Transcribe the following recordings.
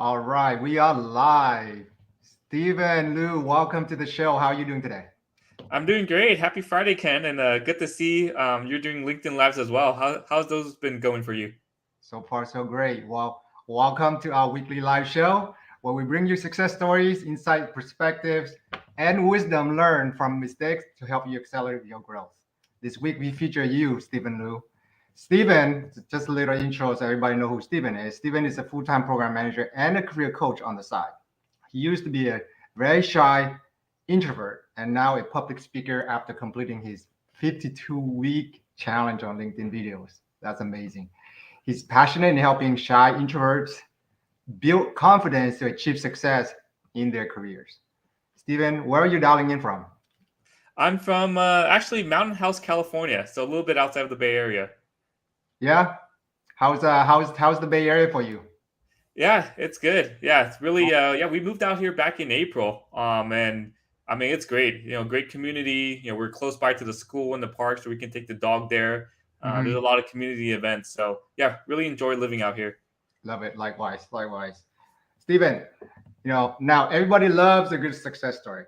All right, we are live. Stephen, Lou, welcome to the show. How are you doing today? I'm doing great. Happy Friday, Ken, and good to see you're doing LinkedIn Lives as well. How's those been going for you? So far, so great. Well, welcome to our weekly live show where we bring you success stories, insight, perspectives, and wisdom learned from mistakes to help you accelerate your growth. This week, we feature you, Stephen Lou. Stephen, just a little intro so everybody know who Stephen is. Stephen is a full-time program manager and a career coach on the side. He used to be a very shy introvert and now a public speaker after completing his 52-week challenge on LinkedIn videos. That's amazing. He's passionate in helping shy introverts build confidence to achieve success in their careers. Stephen, where are you dialing in from? I'm from actually Mountain House, California, so a little bit outside of the Bay Area. Yeah, how's the Bay Area for you? Yeah, it's good. Yeah, it's really yeah. We moved out here back in April, and I mean it's great. Great community. We're close by to the school and the park, so we can take the dog there. There's a Mhm. lot of community events, so yeah, really enjoy living out here. Love it. Likewise, likewise. Stephen, now everybody loves a good success story,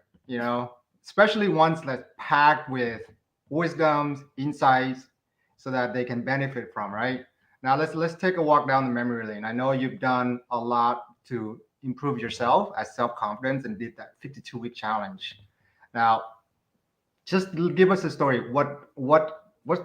especially ones that's packed with wisdoms, insights, so that they can benefit from, right? Now let's take a walk down the memory lane. I know you've done a lot to improve yourself as self-confidence and did that 52-week challenge. Now, just give us a story. What's the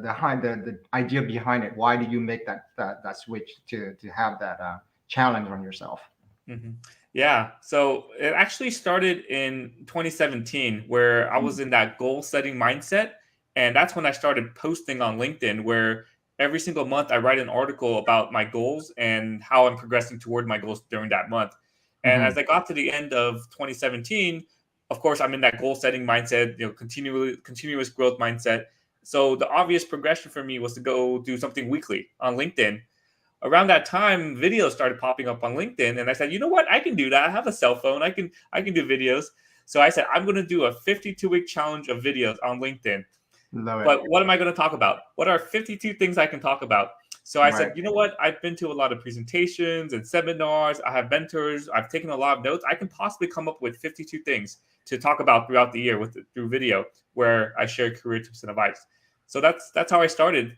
behind the idea behind it? Why did you make that switch to have that challenge on yourself? hmm Yeah. So it actually started in 2017 where I was in that goal setting mindset. And that's when I started posting on LinkedIn, where every single month I write an article about my goals and how I'm progressing toward my goals during that month. And Mm-hmm. as I got to the end of 2017, of course, I'm in that goal setting mindset, continuous growth mindset. So the obvious progression for me was to go do something weekly on LinkedIn. Around that time, videos started popping up on LinkedIn, and I said, you know what, I can do that. I have a cell phone. I can do videos. So I said, I'm going to do a 52-week challenge of videos on LinkedIn. Love it. But what am I going to talk about? What are 52 things I can talk about? So I Right. said, you know what? I've been to a lot of presentations and seminars. I have mentors. I've taken a lot of notes. I can possibly come up with 52 things to talk about throughout the year through video, where I share career tips and advice. So that's how I started.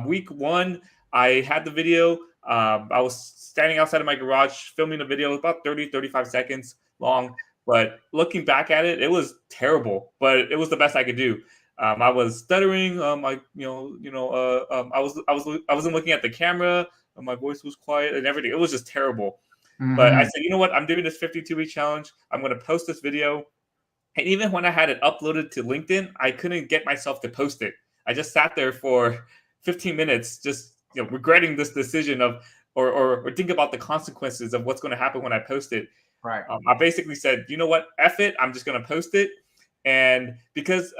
Week one, I had the video. I was standing outside of my garage filming the video. It was about 30, 35 seconds long. But looking back at it, it was terrible. But it was the best I could do. I was stuttering. I wasn't looking at the camera. My voice was quiet and everything. It was just terrible. But I Mm-hmm. said, you know what? I'm doing this 52-week challenge. I'm going to post this video. And even when I had it uploaded to LinkedIn, I couldn't get myself to post it. I just sat there for 15 minutes, just regretting this decision of, or think about the consequences of what's going to happen when I post it. Right. I basically said, you know what, F it, I'm just going to post it. And because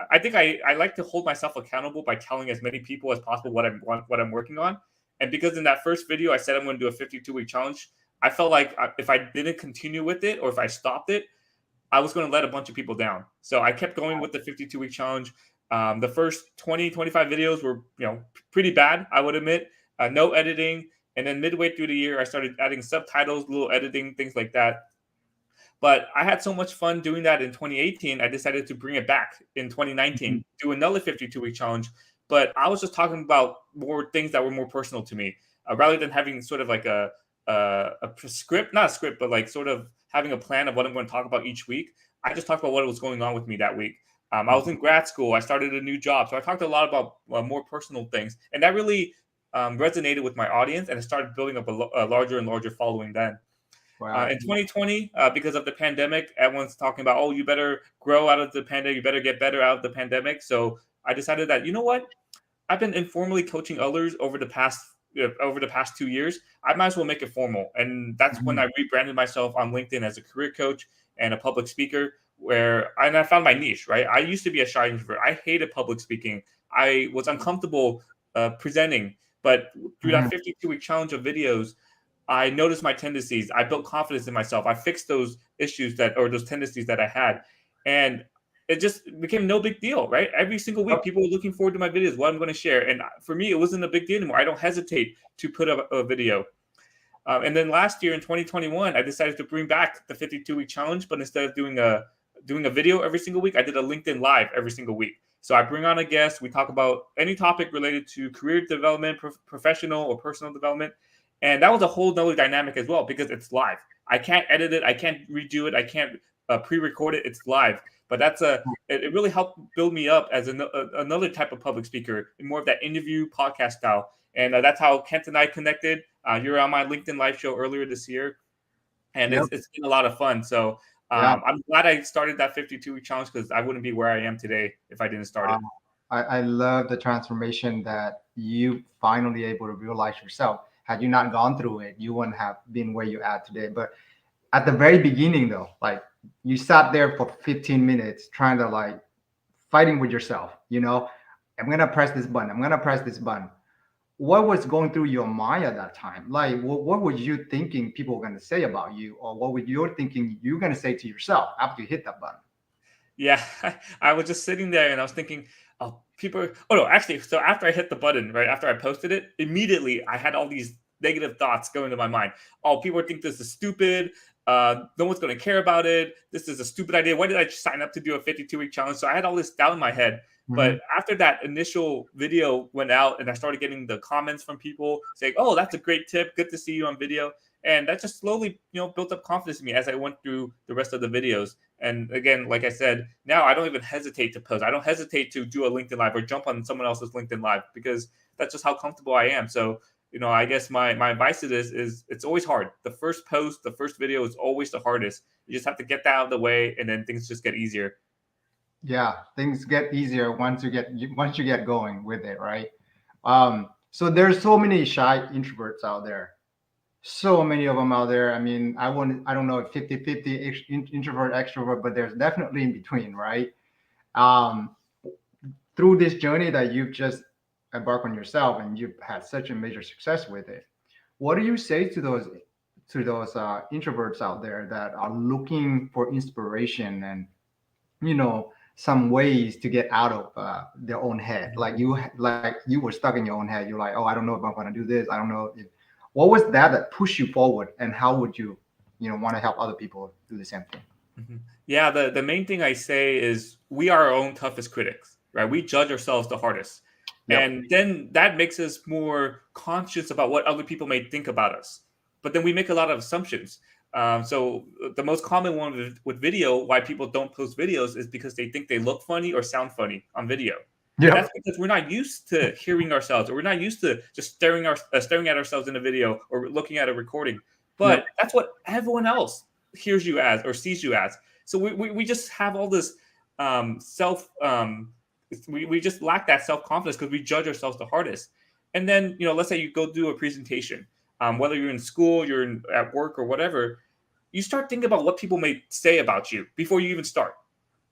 I think I like to hold myself accountable by telling as many people as possible what I'm working on. And because in that first video I said I'm going to do a 52-week challenge, I felt like if I didn't continue with it or if I stopped it, I was going to let a bunch of people down. So I kept going with the 52-week challenge. The first 20, 25 videos were, pretty bad, I would admit. No editing. And then midway through the year, I started adding subtitles, little editing, things like that. But I had so much fun doing that in 2018, I decided to bring it back in Mhm. 2019, do another 52-week challenge. But I was just talking about more things that were more personal to me, rather than having sort of like a script, not a script, but like sort of having a plan of what I'm going to talk about each week. I just talked about what was going on with me that week. I was in grad school. I started a new job. So I talked a lot about more personal things. And that really resonated with my audience. And it started building up a larger and larger following then. Wow. In 2020, because of the pandemic, everyone's talking about, oh, you better grow out of the pandemic. You better get better out of the pandemic. So I decided that, you know what? I've been informally coaching others over the past 2 years. I might as well make it formal, and that's when Mhm. I rebranded myself on LinkedIn as a career coach and a public speaker. And I found my niche. Right, I used to be a shy introvert. I hated public speaking. I was uncomfortable presenting, but through Mhm. that 52-week challenge of videos, I noticed my tendencies. I built confidence in myself. I fixed those issues those tendencies that I had. And it just became no big deal, right? Every single week, people were looking forward to my videos, what I'm going to share. And for me, it wasn't a big deal anymore. I don't hesitate to put up a video. And then last year in 2021, I decided to bring back the 52-week challenge, but instead of doing a video every single week, I did a LinkedIn Live every single week. So I bring on a guest. We talk about any topic related to career development, professional or personal development. And that was a whole nother dynamic as well because it's live. I can't edit it. I can't redo it. I can't pre-record it. It's live. But it really helped build me up as another type of public speaker, more of that interview podcast style. And that's how Kent and I connected. You were on my LinkedIn Live show earlier this year, and Yep. it's been a lot of fun. So Yeah. I'm glad I started that 52-week challenge because I wouldn't be where I am today if I didn't start it. I love the transformation that you finally able to realize yourself. Had you not gone through it, you wouldn't have been where you at today. But at the very beginning, though, like you sat there for 15 minutes trying to like fighting with yourself. I'm gonna press this button. I'm gonna press this button. What was going through your mind at that time? Like, what were you thinking people were gonna say about you, or what were you thinking you're gonna say to yourself after you hit that button? Yeah, I was just sitting there and I was thinking, oh, no, actually, so after I hit the button, right after I posted it, immediately I had all these negative thoughts going to my mind. Oh, people think this is stupid. No one's going to care about it. This is a stupid idea. Why did I sign up to do a 52-week challenge? So I had all this doubt in my head. But after that initial video went out and I started getting the comments from people saying, oh, that's a great tip. Good to see you on video. And that just slowly, built up confidence in me as I went through the rest of the videos. And again, like I said, now I don't even hesitate to post. I don't hesitate to do a LinkedIn Live or jump on someone else's LinkedIn Live because that's just how comfortable I am. So, I guess my advice to this is it's always hard. The first post, the first video is always the hardest. You just have to get that out of the way and then things just get easier. Yeah, things get easier once you get going with it, right? So there's so many shy introverts out there. So many of them out there. I mean, I don't know if 50-50 introvert extrovert, but there's definitely in between, right? Um, Through this journey that you've just embarked on yourself and you've had such a major success with it, what do you say to those introverts out there that are looking for inspiration and some ways to get out of their own head? Like you were stuck in your own head. You're like, oh, I don't know if I'm going to do this. I don't know. What was that pushed you forward, and how would you want to help other people do the same thing? Mm-hmm. Yeah, the main thing I say is we are our own toughest critics, right? We judge ourselves the hardest. Yep. And then that makes us more conscious about what other people may think about us. But then we make a lot of assumptions. So the most common one with video, why people don't post videos, is because they think they look funny or sound funny on video. Yeah, that's because we're not used to hearing ourselves, or we're not used to just staring at ourselves in a video or looking at a recording. But that's what everyone else hears you as or sees you as. So we just have all this we just lack that self-confidence because we judge ourselves the hardest. And then, let's say you go do a presentation, whether you're in school, at work or whatever, you start thinking about what people may say about you before you even start.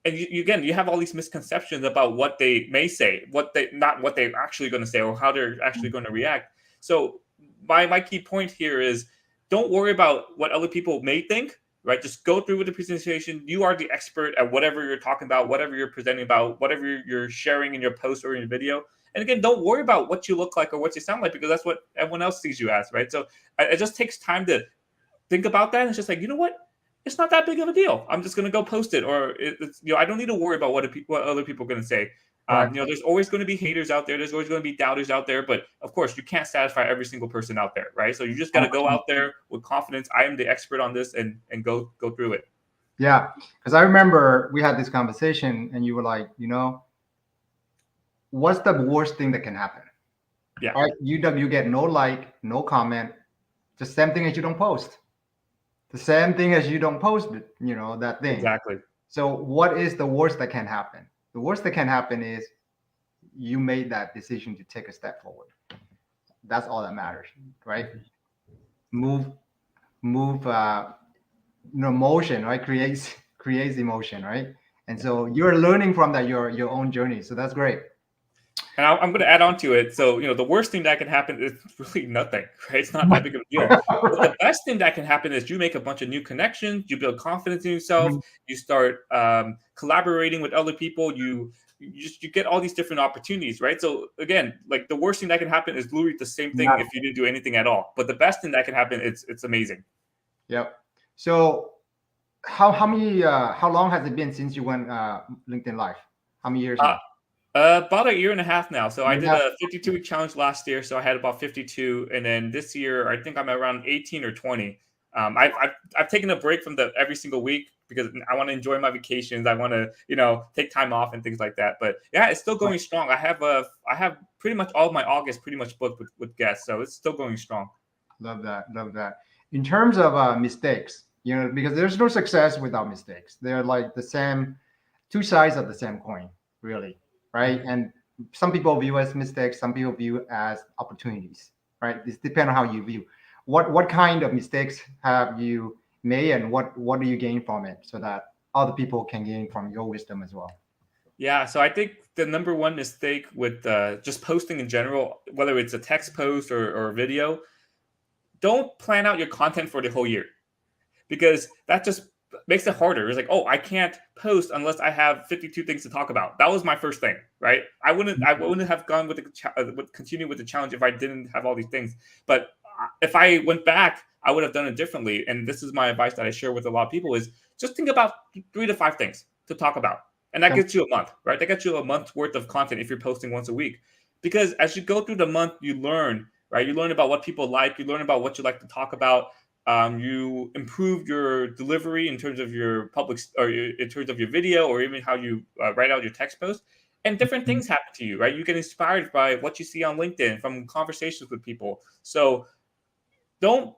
And you have all these misconceptions about what they may say, not what they're actually going to say or how they're actually going to react. So my key point here is don't worry about what other people may think, right? Just go through with the presentation. You are the expert at whatever you're talking about, whatever you're presenting about, whatever you're sharing in your post or in your video. And again, don't worry about what you look like or what you sound like, because that's what everyone else sees you as, right? So it just takes time to think about that. And it's just like, you know what? It's not that big of a deal. I'm just going to go post it, or it's I don't need to worry about what other people are going to say. Right. There's always going to be haters out there. There's always going to be doubters out there. But of course, you can't satisfy every single person out there, right? So you just got to go out there with confidence. I am the expert on this, and go through it. Yeah, because I remember we had this conversation, and you were like, what's the worst thing that can happen? Yeah. All right, you get no like, no comment. The same thing as you don't post. The same thing as you don't post, that thing. Exactly. So what is the worst that can happen? The worst that can happen is you made that decision to take a step forward. That's all that matters, right? Move, motion, right? Creates emotion, right? And so you're learning from that your own journey. So that's great. And I'm going to add on to it. So, the worst thing that can happen is really nothing, right? It's not that big of a deal. But the best thing that can happen is you make a bunch of new connections. You build confidence in yourself. You start collaborating with other people. You you get all these different opportunities, right? So again, like the worst thing that can happen is literally the same thing if you didn't do anything at all. But the best thing that can happen, it's amazing. Yep. So how long has it been since you went LinkedIn Live? How many years Uh, now? About a year and a half now. So I did Yeah. a 52-week challenge last year. So I had about 52, and then this year I think I'm around 18 or 20. I've taken a break from the every single week because I want to enjoy my vacations. I want to take time off and things like that. But yeah, it's still going strong. I have pretty much all of my August pretty much booked with guests, so it's still going strong. Love that. Love that. In terms of mistakes, because there's no success without mistakes. They're like the same, two sides of the same coin, really, right? And some people view as mistakes, some people view as opportunities, right? It depends on how you view. What kind of mistakes have you made, and what do you gain from it, so that other people can gain from your wisdom as well? Yeah, so I think the number one mistake with just posting in general, whether it's a text post or a video, don't plan out your content for the whole year, because that just makes it harder. It's like, oh, I can't post unless I have 52 things to talk about. That was my first thing, right? I wouldn't have gone with continue with the challenge if I didn't have all these things. But if I went back, I would have done it differently. And this is my advice that I share with a lot of people: is just think about 3 to 5 things to talk about, and that gets you a month, right? That gets you a month's worth of content if you're posting once a week. Because as you go through the month, you learn, right? You learn about what people like. You learn about what you like to talk about. You improve your delivery in terms of your in terms of your video, or even how you write out your text post. And different things happen to you, right? You get inspired by what you see on LinkedIn from conversations with people. So don't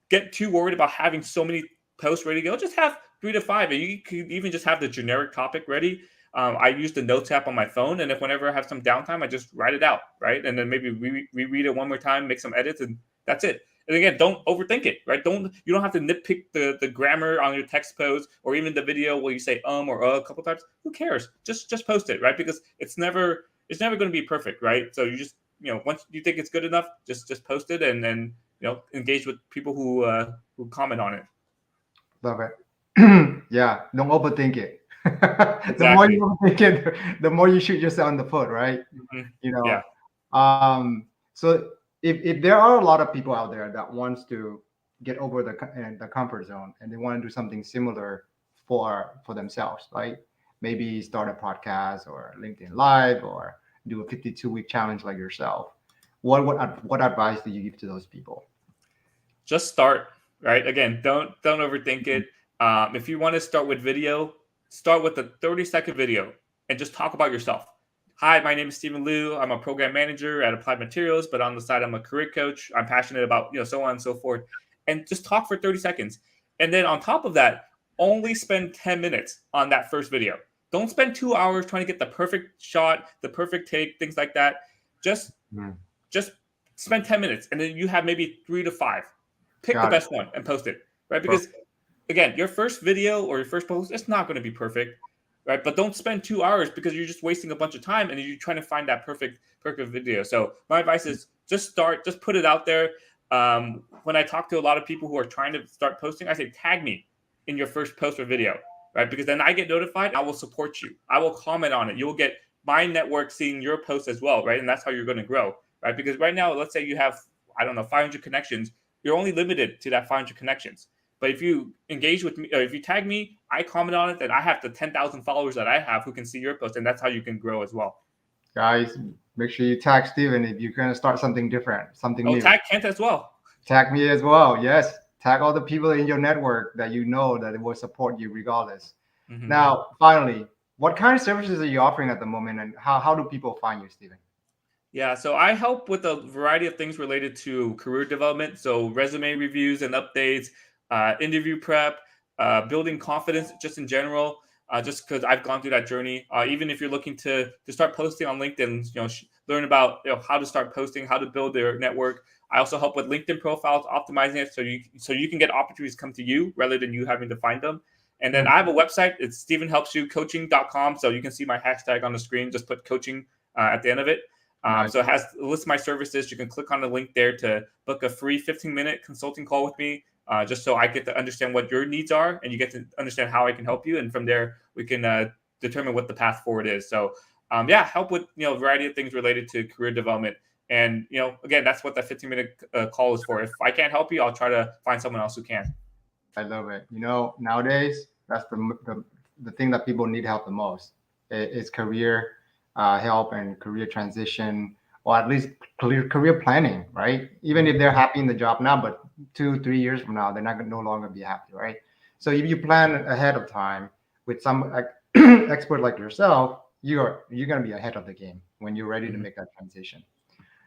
get too worried about having so many posts ready to go. Just have 3 to 5, and you could even just have the generic topic ready. I use the notes app on my phone, and if whenever I have some downtime, I just write it out, right? And then maybe reread it one more time, make some edits, and that's it. And again, don't overthink it, right? You don't have to nitpick the grammar on your text post or even the video where you say or a couple times. Who cares? Just post it, right? Because it's never going to be perfect, right? So you just once you think it's good enough, just post it, and then engage with people who comment on it. Love it. Yeah, don't overthink it. The more Exactly. you overthink it, the more you shoot yourself in the foot, right? Mhm. You Yeah. know. So if there are a lot of people out there that wants to get over the comfort zone, and they want to do something similar for themselves, right? Maybe start a podcast or LinkedIn Live, or do a 52-week challenge like yourself. What advice do you give to those people? Just start, right? Again, don't overthink it. If you want to start with video, start with a 30-second video and just talk about yourself. Hi, my name is Stephen Liu. I'm a program manager at Applied Materials, but on the side, I'm a career coach. I'm passionate about so on and so forth. And just talk for 30 seconds. And then on top of that, only spend 10 minutes on that first video. Don't spend 2 hours trying to get the perfect shot, the perfect take, things like that. Just Mm, just spend 10 minutes, and then you have maybe 3 to 5. Pick the got it. best one and post it, right? Because Perfect. again, your first video or your first post, it's not going to be perfect, right? But don't spend 2 hours, because you're just wasting a bunch of time and you're trying to find that perfect video. So my advice is just start, just put it out there. When I talk to a lot of people who are trying to start posting, I say tag me in your first post or video, right? Because then I get notified. I will support you. I will comment on it. You will get my network seeing your post as well, right? And that's how you're going to grow, right? Because right now, let's say you have, I don't know, 500 connections. You're only limited to that 500 connections. But if you engage with me, or if you tag me, I comment on it, then I have the 10,000 followers that I have who can see your post, and that's how you can grow as well. Guys, make sure you tag Steven if you're going to start something different, something Oh, new. tag Kent as well. Tag me as well. Yes. Tag all the people in your network that you know that will support you regardless. Mm-hmm. Now, finally, what kind of services are you offering at the moment, and how do people find you, Steven? Yeah, so I help with a variety of things related to career development. So resume reviews and updates, interview prep, building confidence just in general. Just because I've gone through that journey. Even if you're looking to start posting on LinkedIn, learn about how to start posting, how to build their network. I also help with LinkedIn profiles, optimizing it so you can get opportunities come to you rather than you having to find them. And then I have a website. It's stephenhelpsyoucoaching.com. So you can see my hashtag on the screen. Just put coaching at the end of it. Nice. So it has a list of my services. You can click on the link there to book a free 15-minute consulting call with me, just so I get to understand what your needs are and you get to understand how I can help you. And from there, we can determine what the path forward is. So help with a variety of things related to career development. And again, that's what that 15-minute call is for. If I can't help you, I'll try to find someone else who can. I love it. Nowadays, that's the thing that people need help the most is career help and career transition, or at least career planning, right? Even if they're happy in the job now, but 2-3 years from now, they're not gonna no longer be happy, right? So if you plan ahead of time with some expert like yourself, you're gonna be ahead of the game when you're ready to make that transition.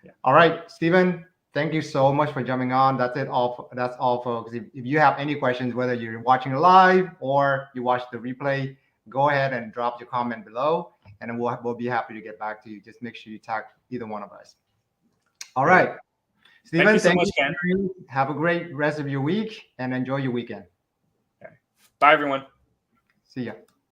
Yeah. All right, Stephen, thank you so much for jumping on. That's all, folks. If you have any questions, whether you're watching live or you watch the replay, go ahead and drop your comment below, and we'll be happy to get back to you. Just make sure you tag either one of us. All right, Stephen, thank you so much, Ken. Have a great rest of your week and enjoy your weekend. Okay. Bye, everyone. See ya.